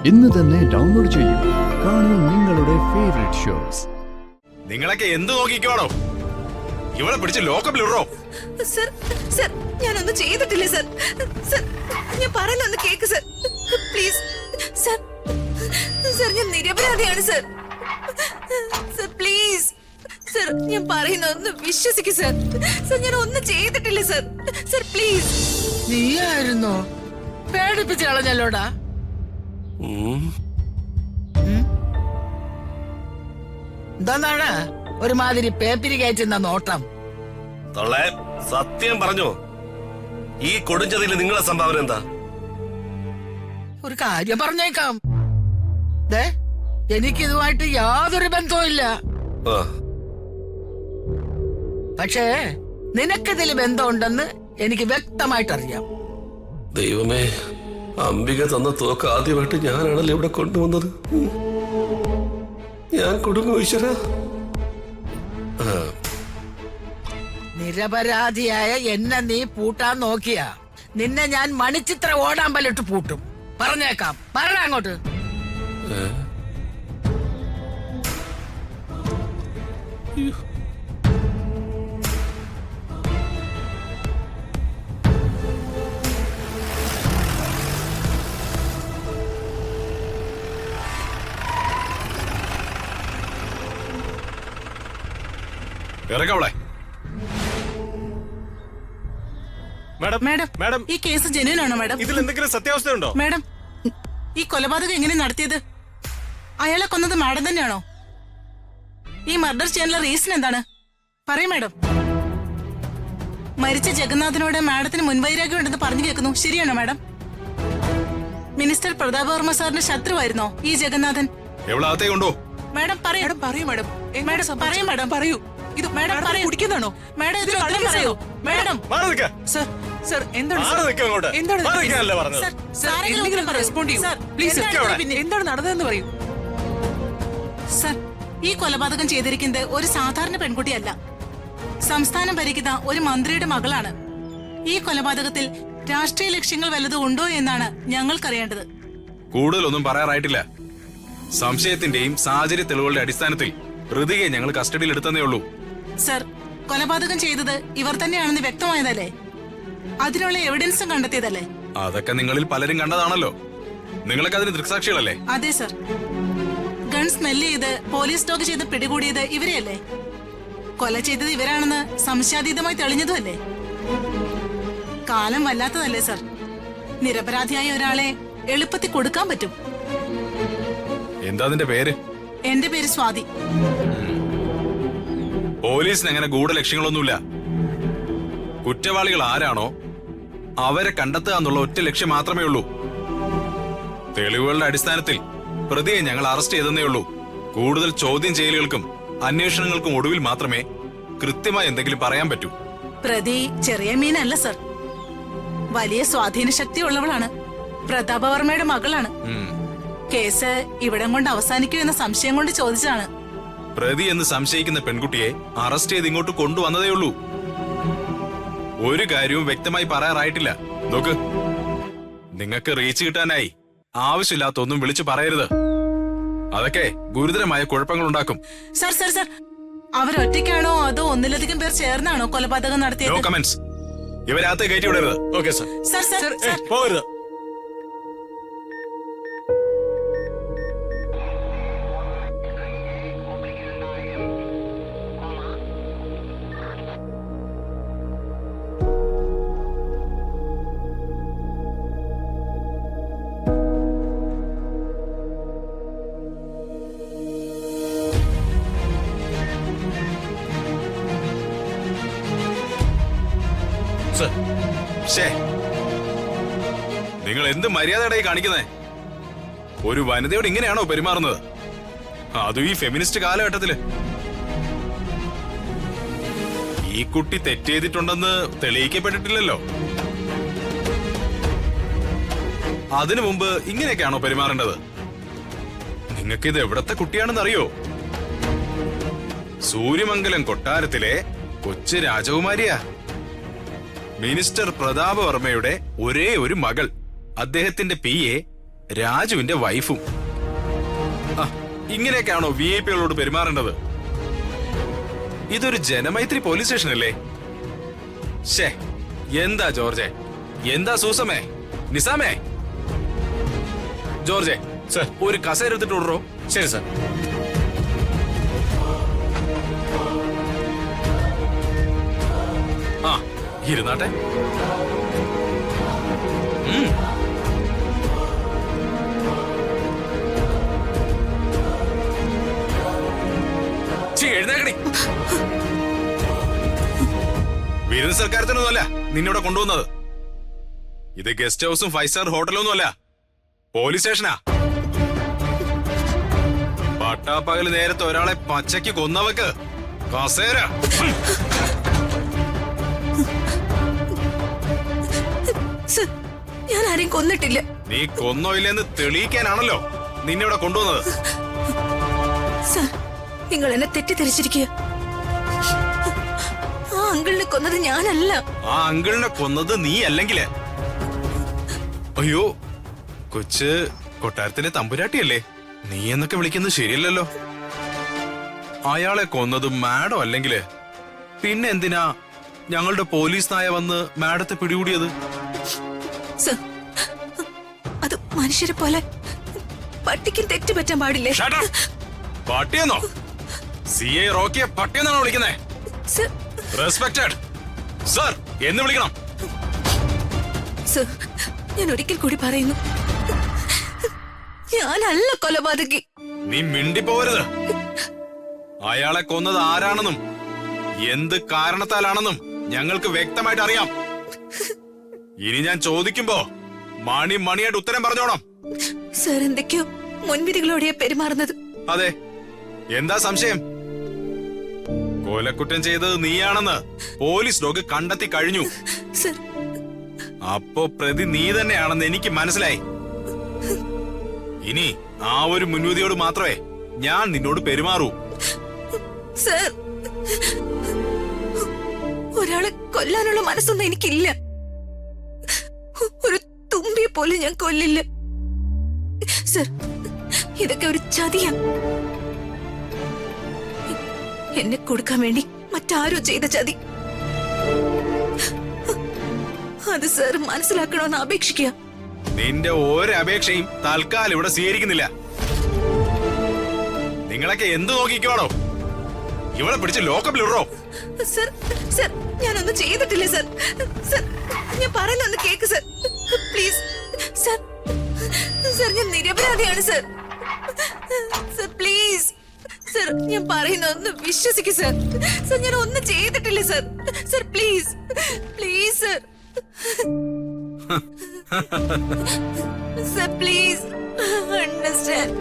ഇന്ന് തന്നെ ഡൗൺലോഡ് ചെയ്യൂ. കാണൂ നിങ്ങളുടെ ഫേവറേറ്റ് ഷോസ്. നിങ്ങളൊക്കെ എന്ത് നോക്കിക്കോണോ? ഇവളെ പിടിച്ച് ലോക്കപ്പിലിടോ. സർ സർ ഞാനൊന്നും ചെയ്തിട്ടില്ല സർ. സർ ഞാൻ പറയുന്നൊന്ന് കേക്ക് സർ, പ്ലീസ്. സർ സർ ഞാൻ നിരപരാധിയാണ് സർ. സർ പ്ലീസ് സർ, ഞാൻ പറയുന്നൊന്ന് വിശ്വസിക്കൂ സർ. സർ ഞാൻ ഒന്നും ചെയ്തിട്ടില്ല സർ. Sir please. നീയായിരുന്നോ? പേടിപ്പിച്ച് കളഞ്ഞല്ലോടാ. എന്താണ് ഒരുമാതിരി പേപ്പിരി കയറ്റുന്ന നോട്ടം? തൊള്ളേ, സത്യം പറഞ്ഞു. ഈ കൊടുംചതിയിൽ നിങ്ങളെ സംഭാവന എന്താ? ഒരു കാര്യം പറഞ്ഞേക്കാം, എനിക്കിതുമായിട്ട് യാതൊരു ബന്ധവും ഇല്ല. പക്ഷേ നിനക്കിതിൽ ബന്ധമുണ്ടെന്ന് എനിക്ക് വ്യക്തമായിട്ടറിയാം. ദൈവമേ, അംബിക തന്ന തോക്ക് ആദ്യമായിട്ട് ഞാനാണല്ലോ ഇവിടെ കൊണ്ടുവന്നത്. ഞാൻ കൊടുങ്ങു ഈശ്വര. നിരപരാധിയായ എന്നെ നീ പൂട്ടാൻ നോക്കിയാ നിന്നെ ഞാൻ മണിച്ചിത്ര ഓടാമ്പലിട്ട് പൂട്ടും. പറഞ്ഞേക്കാം, പറ അങ്ങോട്ട്. ഇറങ്ങവളെ. മാഡം മാഡം മാഡം, ഈ കേസ് ജെന്യൂൻ ആണോ മാഡം? ഇതിൽ എന്തെങ്കിലും സത്യാവസ്ഥയുണ്ടോ? മാഡം, ഈ കൊലപാതകം എങ്ങനെ നടത്തിയത്? അയാളെ കൊന്നത് മാഡം തന്നെയാണോ? ഈ മർഡർ ചെയ്യാനുള്ള റീസൺ എന്താണ്? പറയും മാഡം. മരിച്ച ജഗന്നാഥനോട് മാഡത്തിന് മുൻവൈരാഗ്യം ഉണ്ടെന്ന് പറഞ്ഞു കേൾക്കുന്നു, ശരിയാണോ മാഡം? മിനിസ്റ്റർ പ്രതാപ് വർമ്മ സാറിന്റെ ശത്രുവായിരുന്നോ ഈ ജഗന്നാഥൻ? എവളാത്തേ കൊണ്ടോ? മാഡം പറയൂ. പറയൂ മാഡം. മാഡം പറയൂ മാഡം. പറയൂ. ഇത് മാഡം പറയൂ. കുടിക്കുന്നതാണോ? മാഡം ഇത് കള്ളം പറയൂ. മാഡം മാറി നിൽക്ക. സർ സർ എന്താണ് മാറി നിൽക്ക അങ്ങോട്ട്. എന്താണ് മാറി നിൽക്കാനല്ലേ പറഞ്ഞത്? സർ, സർ ആരെങ്കിലും എന്തെങ്കിലും പറയൂ. റെസ്പോണ്ട് ചെയ്യൂ സർ, പ്ലീസ്. എന്താണ് പിന്നെ? എന്താണ് നടന്നതെന്ന് പറയൂ. സർ, ഈ കൊലപാതകം ചെയ്തിരിക്കുന്നത് ഒരു സാധാരണ പെൺകുട്ടിയല്ല. സംസ്ഥാനം ഭരിക്കുന്ന ഒരു മന്ത്രിയുടെ മകളാണ്. ഈ കൊലപാതകത്തിൽ രാഷ്ട്രീയ ലക്ഷ്യങ്ങൾ വല്ലതും ഉണ്ടോ എന്നാണ് ഞങ്ങൾക്കറിയേണ്ടത്. കൂടുതലൊന്നും പറയാറായിട്ടില്ല. സംശയത്തിന്റെയും സാഹചര്യ തെളിവുകളുടെ അടിസ്ഥാനത്തിൽ ഋതികയെ ഞങ്ങൾ കസ്റ്റഡിയിൽ എടുത്തതേ ഉള്ളൂ. സർ, കൊലപാതകം ചെയ്തത് ഇവർ തന്നെയാണെന്ന് വ്യക്തമായതല്ലേ? അതിനുള്ള എവിഡൻസും കണ്ടെത്തിയതല്ലേ? അതൊക്കെ നിങ്ങളിൽ പലരും കണ്ടതാണല്ലോ. നിങ്ങളൊക്കെ അതിന് ദൃക്സാക്ഷികളല്ലേ? അതെ സർ. ഗൺ സ്മെല്ല് ചെയ്ത് പോലീസ് ഡോഗ് ചെയ്ത് പിടികൂടിയത് ഇവരെയല്ലേ? കൊല ചെയ്തത് ഇവരാണെന്ന് സംശയാതീതമായി തെളിഞ്ഞതുമല്ലേ? കാലം വല്ലാത്തതല്ലേ സർ? നിരപരാധിയായ ഒരാളെ എളുപ്പത്തിൽ കൊടുക്കാൻ പറ്റും. എന്താ അതിന്റെ പേര്? എന്റെ പേര് സ്വാതി. പോലീസിന് അങ്ങനെ ഗൂഢലക്ഷ്യങ്ങളൊന്നുമില്ല. കുറ്റവാളികൾ ആരാണോ അവരെ കണ്ടെത്തുക എന്നുള്ള ഒറ്റ ലക്ഷ്യം മാത്രമേ ഉള്ളൂ. തെളിവുകളുടെ അടിസ്ഥാനത്തിൽ പ്രതിയെ ഞങ്ങൾ അറസ്റ്റ് ചെയ്തേ ഉള്ളൂ. കൂടുതൽ ചോദ്യം ചെയ്യലുകൾക്കും അന്വേഷണങ്ങൾക്കും ഒടുവിൽ മാത്രമേ കൃത്യമായി എന്തെങ്കിലും പറയാൻ പറ്റൂ. പ്രതി ചെറിയ മീനല്ല സർ. വലിയ സ്വാധീന ശക്തി ഉള്ളവളാണ്. പ്രതാപവർമ്മയുടെ മകളാണ്. കേസ് ഇവിടം കൊണ്ട് അവസാനിക്കൂ എന്ന സംശയം കൊണ്ട് ചോദിച്ചതാണ്. പ്രതി എന്ന് സംശയിക്കുന്ന പെൺകുട്ടിയെ അറസ്റ്റ് ചെയ്ത് ഇങ്ങോട്ട് കൊണ്ടുവന്നതേ ഉള്ളൂ. ഒരു കാര്യവും വ്യക്തമായി പറയാറായിട്ടില്ല. നോക്ക്, നിങ്ങൾക്ക് റീച്ച് കിട്ടാനായി ആവശ്യമില്ലാത്ത ഒന്നും വിളിച്ചു പറയരുത്. അതൊക്കെ ഗുരുതരമായ കുഴപ്പങ്ങൾ ഉണ്ടാക്കും. സർ സർ സർ, അവരൊറ്റയ്ക്കാണോ അതോ ഒന്നിലധികം പേർ ചേർന്നാണോ കൊലപാതകം നടത്തിയത്? No comments. ഇവരകത്ത് കയറ്റി വിടരുത്. Okay sir. Sir sir sir, പോകരുത്. നിങ്ങൾ എന്ത് മര്യാദയായി കാണിക്കുന്നേ? ഒരു വനിതയോട് ഇങ്ങനെയാണോ പെരുമാറുന്നത്? അതും ഈ ഫെമിനിസ്റ്റ് കാലഘട്ടത്തില്. ഈ കുട്ടി തെറ്റ് ചെയ്തിട്ടുണ്ടെന്ന് തെളിയിക്കപ്പെട്ടിട്ടില്ലല്ലോ. അതിനു മുമ്പ് ഇങ്ങനെയൊക്കെയാണോ പെരുമാറേണ്ടത്? നിങ്ങൾക്കിത് എവിടത്തെ കുട്ടിയാണെന്ന് അറിയോ? സൂര്യമംഗലം കൊട്ടാരത്തിലെ കൊച്ചു രാജകുമാരിയാ. മിനിസ്റ്റർ പ്രതാപവർമ്മയുടെ ഒരേ ഒരു മകൾ. അദ്ദേഹത്തിന്റെ PA രാജുവിന്റെ വൈഫും. ആ, ഇങ്ങനെയൊക്കെയാണോ VIP-കളോട് പെരുമാറേണ്ടത്? ഇതൊരു ജനമൈത്രി പോലീസ് സ്റ്റേഷൻ അല്ലേ? ഷേ, എന്താ ജോർജെ, എന്താ സൂസമേ, നിസാമേ? ജോർജെ സർ, ഒരു കസേര എടുത്തിട്ട് വിടറോ. ശരി സാർ. ആ, ഇരുന്നാട്ടെ. എഴുന്നേക്കടി. വിരുന്ന് സൽക്കാരത്തിനൊന്നുമല്ല നിന്നോടെ കൊണ്ടുവന്നത്. ഇത് ഗസ്റ്റ് ഹൗസും 5 സ്റ്റാർ ഹോട്ടലൊന്നും അല്ല, പോലീസ് സ്റ്റേഷനാ. പട്ടാപ്പകല് നേരത്തെ ഒരാളെ പച്ചയ്ക്ക് കൊന്നവക്ക് കസേര. സർ, ഞാൻ ആരെയും കൊന്നിട്ടില്ല. നീ കൊന്നോ ഇല്ലെന്ന് തെളിയിക്കാനാണല്ലോ നിന്നിവിടെ കൊണ്ടുവന്നത്. സർ, നിങ്ങൾ എന്നെ തെറ്റിദ്ധരിച്ചിരിക്കുക. ആ അങ്കിളിനെ കൊന്നത് ഞാനല്ല. ആ അങ്കിളിനെ കൊന്നത് നീ അല്ലെങ്കിലേ. അയ്യോ, കൊച്ച് കൊട്ടാരത്തിലെ തമ്പുരാട്ടിയല്ലേ? നീ എന്നൊക്കെ വിളിക്കുന്നത് ശരിയല്ലല്ലോ. അയാളെ കൊന്നത് മാഡം അല്ലെങ്കില് പിന്നെ എന്തിനാ ഞങ്ങളുടെ പോലീസ് നായ വന്ന് മാഡത്തെ പിടികൂടിയത്? സർ, അത് മനുഷ്യരെ പോലെ പട്ടിക്കും തെറ്റ് പറ്റാൻ പാടില്ലേ? പട്ടിയെന്നോ? CI റോക്കിയെ പട്ടിയെന്നാണോ വിളിക്കുന്നേ? സർ, റെസ്പെക്റ്റഡ് സർ എന്ന് വിളിക്കണം. സർ, ഞാൻ ഒരിക്കൽ കൂടി പറയുന്നു, ഞാനല്ല കൊലപാതകി. നീ മിണ്ടിപ്പോവരുത്. അയാളെ കൊന്നത് ആരാണെന്നും എന്ത് കാരണത്താലാണെന്നും ഞങ്ങൾക്ക് വ്യക്തമായിട്ട് അറിയാം. ഇനി ഞാൻ ചോദിക്കുമ്പോ മണിയായിട്ട് ഉത്തരം പറഞ്ഞോണം. സർ, എന്തൊക്കെയോ മുൻവിധികളോടെയാ പെരുമാറുന്നത്. അതെ, എന്താ സംശയം? കൊലക്കുറ്റം ചെയ്തത് നീയാണെന്ന് പോലീസ് ഡോഗ് കണ്ടെത്തി കഴിഞ്ഞു. സർ, അപ്പോ പ്രതി നീ തന്നെയാണെന്ന് എനിക്ക് മനസ്സിലായി. ഇനി ആ ഒരു മുൻവിധിയോട് മാത്രമേ ഞാൻ നിന്നോട് പെരുമാറൂ. സർ, ഒരാളെ കൊല്ലാനുള്ള മനസ്സൊന്നും എനിക്കില്ല. ഒരു തുമ്പിയെ പോലും ഞാൻ കൊല്ലില്ല. സർ, ഇതൊക്കെ ഒരു ചതിയാ. എന്നെ കൊടുക്കാൻ വേണ്ടി മറ്റാരോ ചെയ്ത ചതി. അത് സർ മനസ്സിലാക്കണമെന്ന് അപേക്ഷിക്കുക. നിന്റെ ഒരു അപേക്ഷയും തൽക്കാലം ഇവിടെ സ്വീകരിക്കുന്നില്ല. നിങ്ങളൊക്കെ എന്ത് നോക്കിക്കോണോ? ഇവിടെ പിടിച്ച് ലോക്കപ്പിലിടറോ? സർ, സർ, ഞാനൊന്നും ചെയ്തിട്ടില്ല സർ. സർ, ഞാൻ പറയുന്നൊന്ന് കേക്ക് സർ, പ്ലീസ്. സർ, സർ, ഞാൻ നിരപരാധിയാണ് സർ. Sir, please. സർ, ഞാൻ പറയുന്നൊന്ന് വിശ്വസിക്കൂ സർ. സർ, ഞാൻ ഒന്നും ചെയ്തിട്ടില്ല sir. Sir, please, please sir. Sir, please understand.